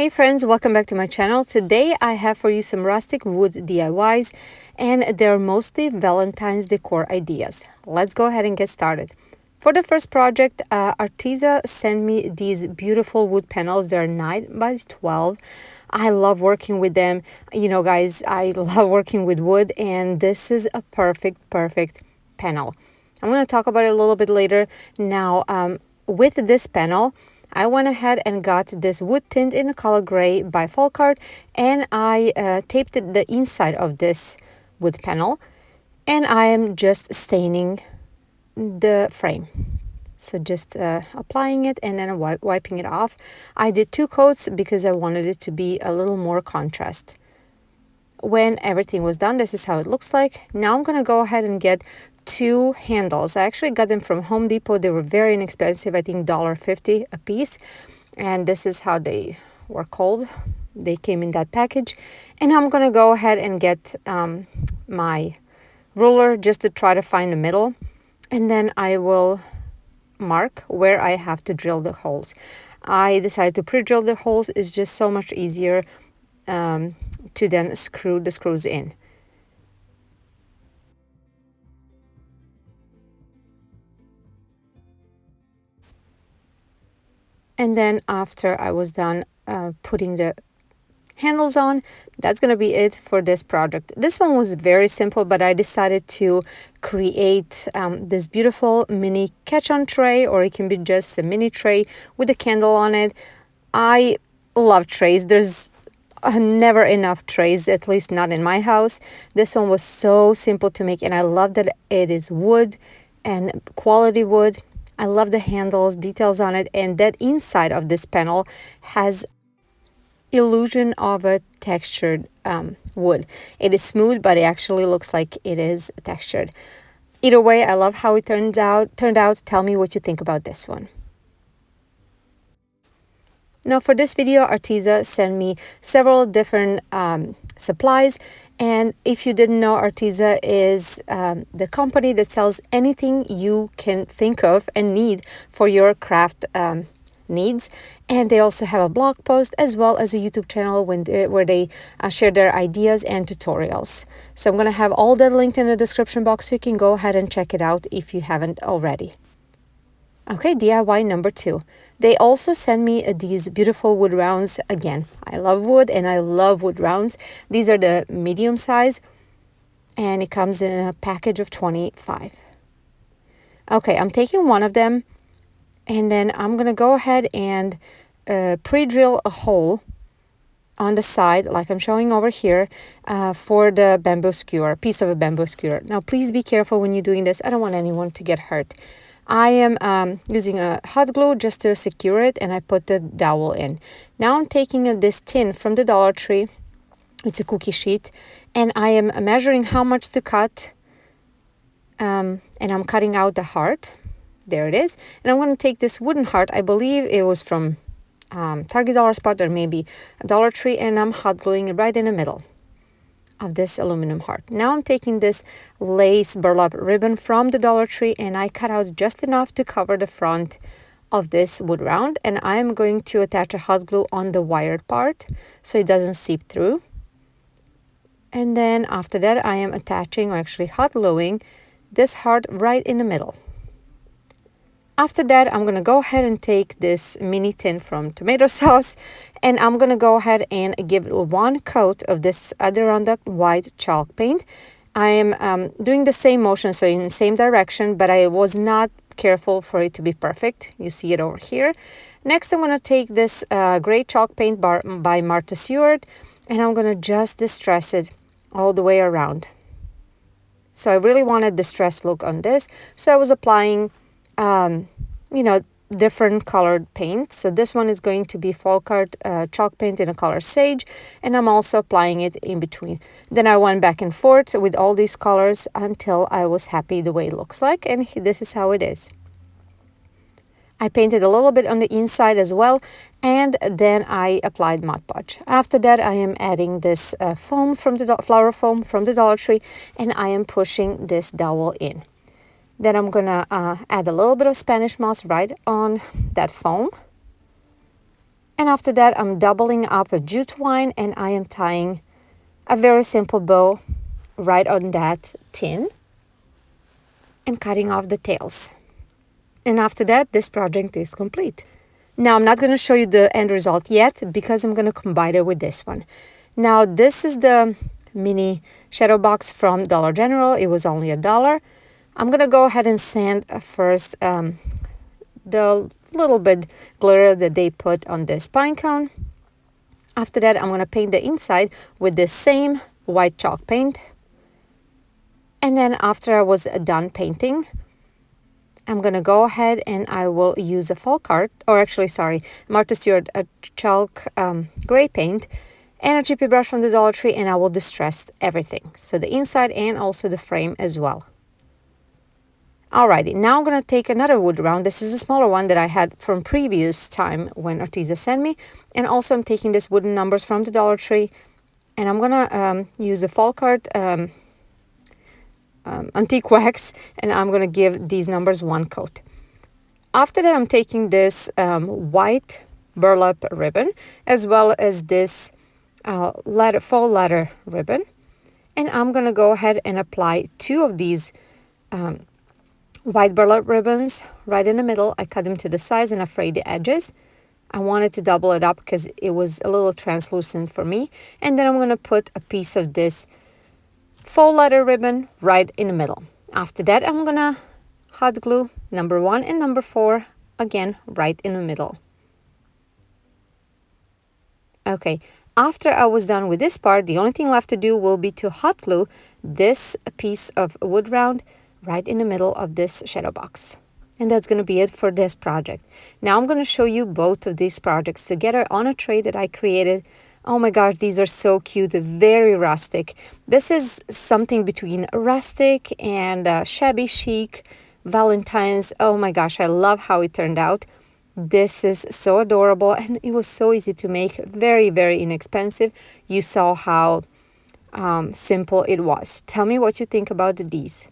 Hey friends, welcome back to my channel. Today I have for you some rustic wood DIYs, and they're mostly Valentine's decor ideas. Let's go ahead and get started. For the first project, Arteza sent me these beautiful wood panels. They're 9 by 12. I love working with them. You know guys, I love working with wood, and this is a perfect panel. I'm going to talk about it a little bit later. Now, with this panel, I went ahead and got this wood tint in the color gray by Folkart, and I taped the inside of this wood panel, and I am just staining the frame. So just applying it and then wiping it off. I did 2 coats because I wanted it to be a little more contrast. When everything was done, this is how it looks like. Now I'm going to go ahead and get 2 handles. I actually got them from Home Depot. They were very inexpensive, I think $1.50 a piece. And this is how they were called. They came in that package. And I'm going to go ahead and get my ruler just to try to find the middle. And then I will mark where I have to drill the holes. I decided to pre-drill the holes. It's just so much easier to then screw the screws in. And then after I was done putting the handles on, that's going to be it for this project. This one was very simple, but I decided to create this beautiful mini catch-on tray, or it can be just a mini tray with a candle on it. I love trays. There's never enough trays, at least not in my house. This one was so simple to make, and I love that it is wood and quality wood. I love the handles, details on it, and that inside of this panel has illusion of a textured wood. It is smooth, but it actually looks like it is textured. Either way, I love how it turned out. Tell me what you think about this one. Now for this video, Arteza sent me several different supplies, and if you didn't know, Arteza is the company that sells anything you can think of and need for your craft needs. And they also have a blog post as well as a YouTube channel where they share their ideas and tutorials. So I'm going to have all that linked in the description box, so you can go ahead and check it out if you haven't already. Okay, DIY number 2. They also sent me these beautiful wood rounds. Again, I love wood and I love wood rounds. These are the medium size, and it comes in a package of 25. Okay, I'm taking one of them, and then I'm going to go ahead and pre-drill a hole on the side, like I'm showing over here, for the bamboo skewer, piece of a bamboo skewer. Now, please be careful when you're doing this. I don't want anyone to get hurt. I am using a hot glue just to secure it, and I put the dowel in. Now I'm taking this tin from the Dollar Tree. It's a cookie sheet, and I am measuring how much to cut, and I'm cutting out the heart. There it is. And I'm going to take this wooden heart. I believe it was from Target Dollar Spot or maybe a Dollar Tree, and I'm hot gluing it right in the middle of this aluminum heart. Now I'm taking this lace burlap ribbon from the Dollar Tree, and I cut out just enough to cover the front of this wood round, and I'm going to attach a hot glue on the wired part so it doesn't seep through. And then after that, I am attaching, or actually hot gluing, this heart right in the middle. After that, I'm going to go ahead and take this mini tin from tomato sauce, and I'm going to go ahead and give it 1 coat of this Adirondack white chalk paint. I am doing the same motion, so in the same direction, but I was not careful for it to be perfect. You see it over here. Next, I'm going to take this gray chalk paint by Martha Stewart, and I'm going to just distress it all the way around. So I really wanted the distressed look on this, so I was applying different colored paint. So this one is going to be Folkart chalk paint in a color sage, and I'm also applying it in between. Then I went back and forth with all these colors until I was happy the way it looks like, and this is how it is. I painted a little bit on the inside as well, and then I applied Mod Podge. After that, I am adding this foam from the flower foam from the Dollar Tree, and I am pushing this dowel in. Then I'm going to add a little bit of Spanish moss right on that foam. And after that, I'm doubling up a jute twine and I am tying a very simple bow right on that tin and cutting off the tails. And after that, this project is complete. Now, I'm not going to show you the end result yet because I'm going to combine it with this one. Now, this is the mini shadow box from Dollar General. It was only $1. I'm going to go ahead and sand first the little bit glitter that they put on this pine cone. After that, I'm going to paint the inside with the same white chalk paint. And then after I was done painting, I'm going to go ahead and I will use a fall card, or actually, sorry, Arteza a chalk gray paint and a chippy brush from the Dollar Tree, and I will distress everything. So the inside and also the frame as well. Alrighty, now I'm going to take another wood round. This is a smaller one that I had from previous time when Arteza sent me. And also I'm taking this wooden numbers from the Dollar Tree. And I'm going to use a fall card antique wax. And I'm going to give these numbers one coat. After that, I'm taking this white burlap ribbon as well as this faux leather ribbon. And I'm going to go ahead and apply two of these white burlap ribbons right in the middle. I cut them to the size and I frayed the edges. I wanted to double it up because it was a little translucent for me. And then I'm going to put a piece of this faux leather ribbon right in the middle. After that, I'm going to hot glue number 1 and number 4 again right in the middle. Okay, after I was done with this part, the only thing left to do will be to hot glue this piece of wood round right in the middle of this shadow box. And that's going to be it for this project. Now I'm going to show you both of these projects together on a tray that I created. Oh my gosh, these are so cute, very rustic. This is something between rustic and shabby chic, Valentines. Oh my gosh, I love how it turned out. This is so adorable and it was so easy to make, very, very inexpensive. You saw how simple it was. Tell me what you think about these.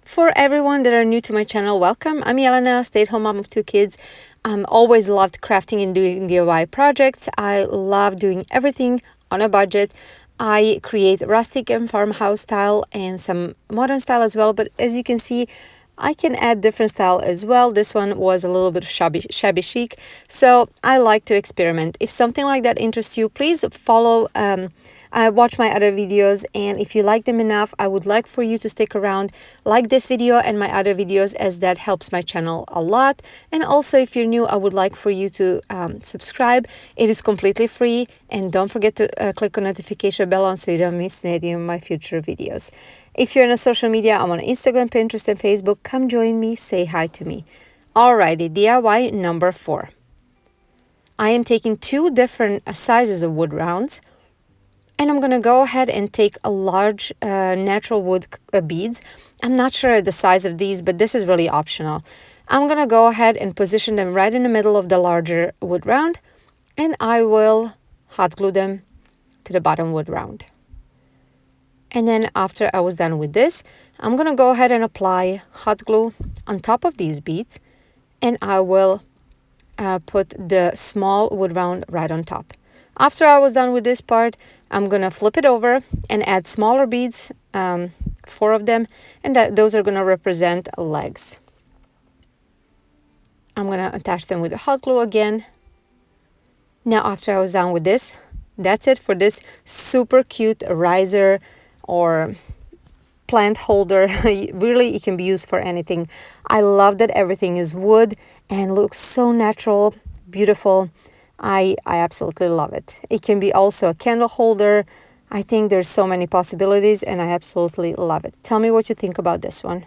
For everyone that are new to my channel, welcome. I'm Jelena, stay-at-home mom of 2 kids. Always loved crafting and doing DIY projects. I love doing everything on a budget. I create rustic and farmhouse style and some modern style as well. But as you can see, I can add different style as well. This one was a little bit shabby chic. So I like to experiment. If something like that interests you, please follow watch my other videos, and if you like them enough, I would like for you to stick around, like this video and my other videos, as that helps my channel a lot. And also, if you're new, I would like for you to subscribe. It is completely free, and don't forget to click on notification bell on so you don't miss any of my future videos. If you're on a social media, I'm on Instagram, Pinterest, and Facebook. Come join me, say hi to me. Alrighty, DIY number 4. I am taking 2 different sizes of wood rounds. And I'm going to go ahead and take a large natural wood beads. I'm not sure the size of these, but this is really optional. I'm going to go ahead and position them right in the middle of the larger wood round. And I will hot glue them to the bottom wood round. And then after I was done with this, I'm going to go ahead and apply hot glue on top of these beads. And I will put the small wood round right on top. After I was done with this part, I'm going to flip it over and add smaller beads, 4 of them, and those are going to represent legs. I'm going to attach them with the hot glue again. Now, after I was done with this, that's it for this super cute riser or plant holder. Really, it can be used for anything. I love that everything is wood and looks so natural, beautiful. I absolutely love it. It can be also a candle holder. I think there's so many possibilities and I absolutely love it. Tell me what you think about this one.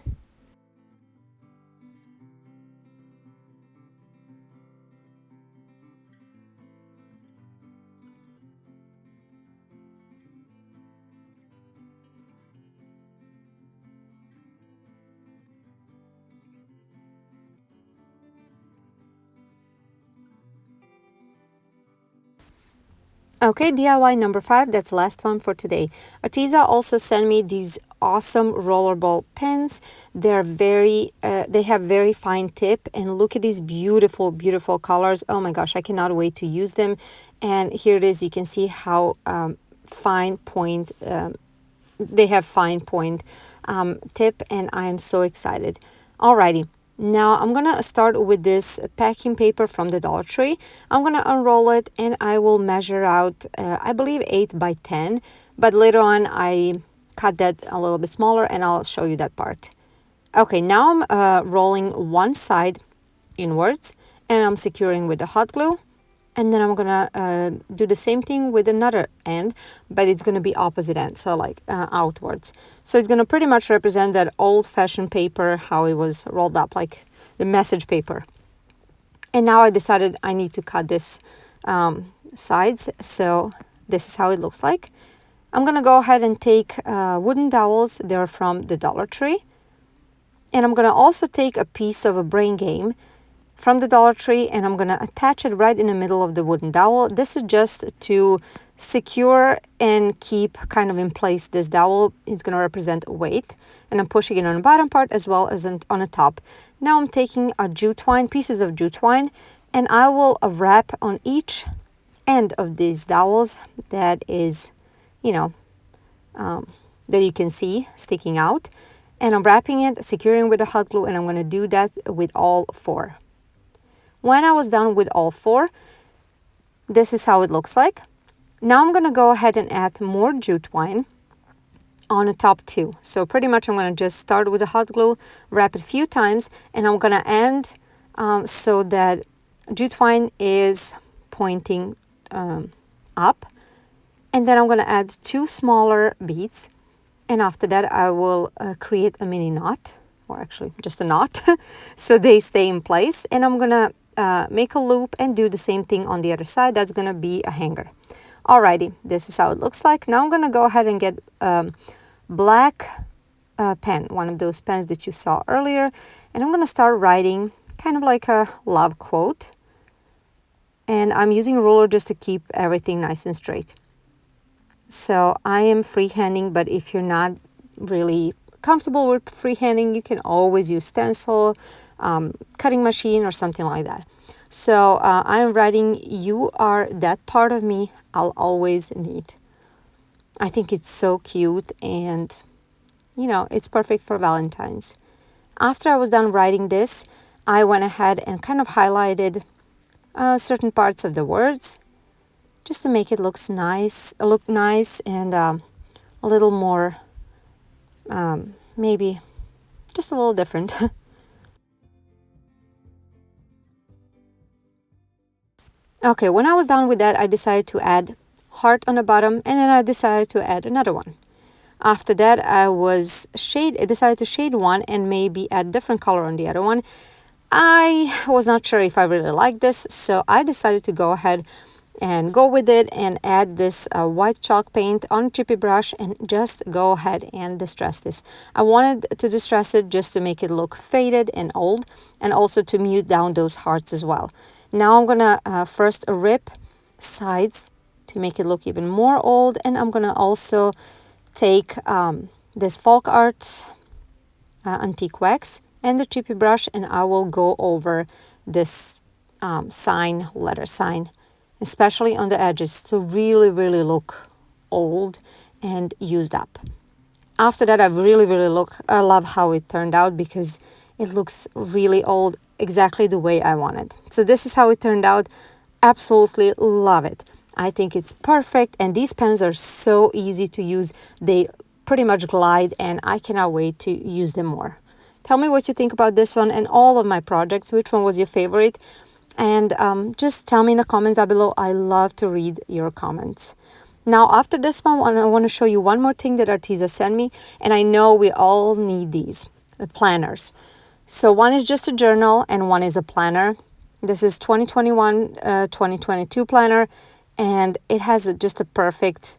Okay, DIY number 5, that's the last one for today. Arteza also sent me these awesome rollerball pens. They have very fine tip, and look at these beautiful, beautiful colors. Oh my gosh, I cannot wait to use them. And here it is, you can see how fine point, they have fine point tip, and I am so excited. Alrighty. Now I'm gonna start with this packing paper from the Dollar Tree. I'm gonna unroll it and I will measure out, I believe 8 by 10, but later on I cut that a little bit smaller and I'll show you that part. Okay, now I'm rolling one side inwards and I'm securing with the hot glue. And then I'm gonna do the same thing with another end, but it's gonna be opposite end, so like outwards. So it's gonna pretty much represent that old-fashioned paper, how it was rolled up, like the message paper. And now I decided I need to cut this sides, so this is how it looks like. I'm gonna go ahead and take wooden dowels. They're from the Dollar Tree. And I'm gonna also take a piece of a brain game from the Dollar Tree, and I'm gonna attach it right in the middle of the wooden dowel. This is just to secure and keep kind of in place this dowel. It's gonna represent weight, and I'm pushing it on the bottom part as well as on the top. Now I'm taking a jute twine, pieces of jute twine, and I will wrap on each end of these dowels that is, that you can see sticking out. And I'm wrapping it, securing with a hot glue, and I'm gonna do that with all 4. When I was done with all 4, this is how it looks like. Now I'm going to go ahead and add more jute twine on the top 2. So pretty much I'm going to just start with the hot glue, wrap it a few times, and I'm going to end so that jute twine is pointing up. And then I'm going to add 2 smaller beads. And after that, I will create a mini knot, or actually just a knot, so they stay in place. And I'm going to make a loop and do the same thing on the other side. That's gonna be a hanger. Alrighty, this is how it looks like. Now I'm gonna go ahead and get black pen, one of those pens that you saw earlier, and I'm gonna start writing kind of like a love quote. And I'm using a ruler just to keep everything nice and straight. So I am freehanding, but if you're not really comfortable with freehanding, you can always use stencil, cutting machine, or something like that. So I'm writing, "You are that part of me I'll always need." I think it's so cute, and it's perfect for Valentine's. After I was done writing this, I went ahead and kind of highlighted certain parts of the words just to make it look nice and a little more, maybe just a little different. Okay, when I was done with that, I decided to add heart on the bottom, and then I decided to add another one. After that, I decided to shade one and maybe add different color on the other one. I was not sure if I really liked this, so I decided to go ahead and go with it and add this white chalk paint on a chippy brush and just go ahead and distress this. I wanted to distress it just to make it look faded and old, and also to mute down those hearts as well. Now I'm gonna first rip sides to make it look even more old, and I'm gonna also take this folk art antique wax and the chippy brush, and I will go over this letter sign, especially on the edges, to really, really look old and used up. After that, I love how it turned out, because it looks really old, exactly the way I wanted. So this is how it turned out. Absolutely love it. I think it's perfect, and these pens are so easy to use. They pretty much glide, and I cannot wait to use them more. Tell me what you think about this one and all of my projects. Which one was your favorite? And just tell me in the comments down below. I love to read your comments. Now, after this one, I want to show you one more thing that Arteza sent me, and I know we all need these, the planners. So one is just a journal and one is a planner. This is 2021-2022 planner, and it has just a perfect,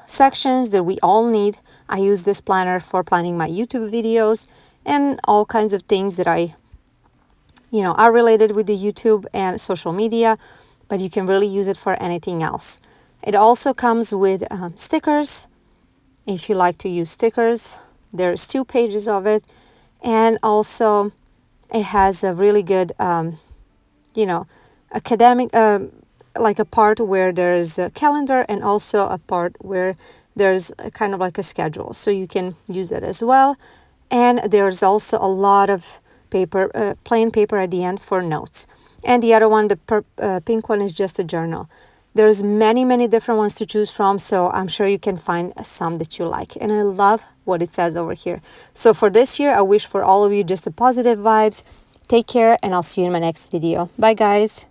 sections that we all need. I use this planner for planning my YouTube videos and all kinds of things that are related with the YouTube and social media, but you can really use it for anything else. It also comes with stickers. If you like to use stickers, there's 2 pages of it. And also it has a really good, you know, academic, like a part where there's a calendar and also a part where there's a kind of like a schedule. So you can use it as well. And there's also a lot of paper, plain paper at the end for notes. And the other one, the pink one, is just a journal. There's many different ones to choose from, so I'm sure you can find some that you like. And I love what it says over here. So for this year, I wish for all of you just the positive vibes. Take care, and I'll see you in my next video. Bye, guys.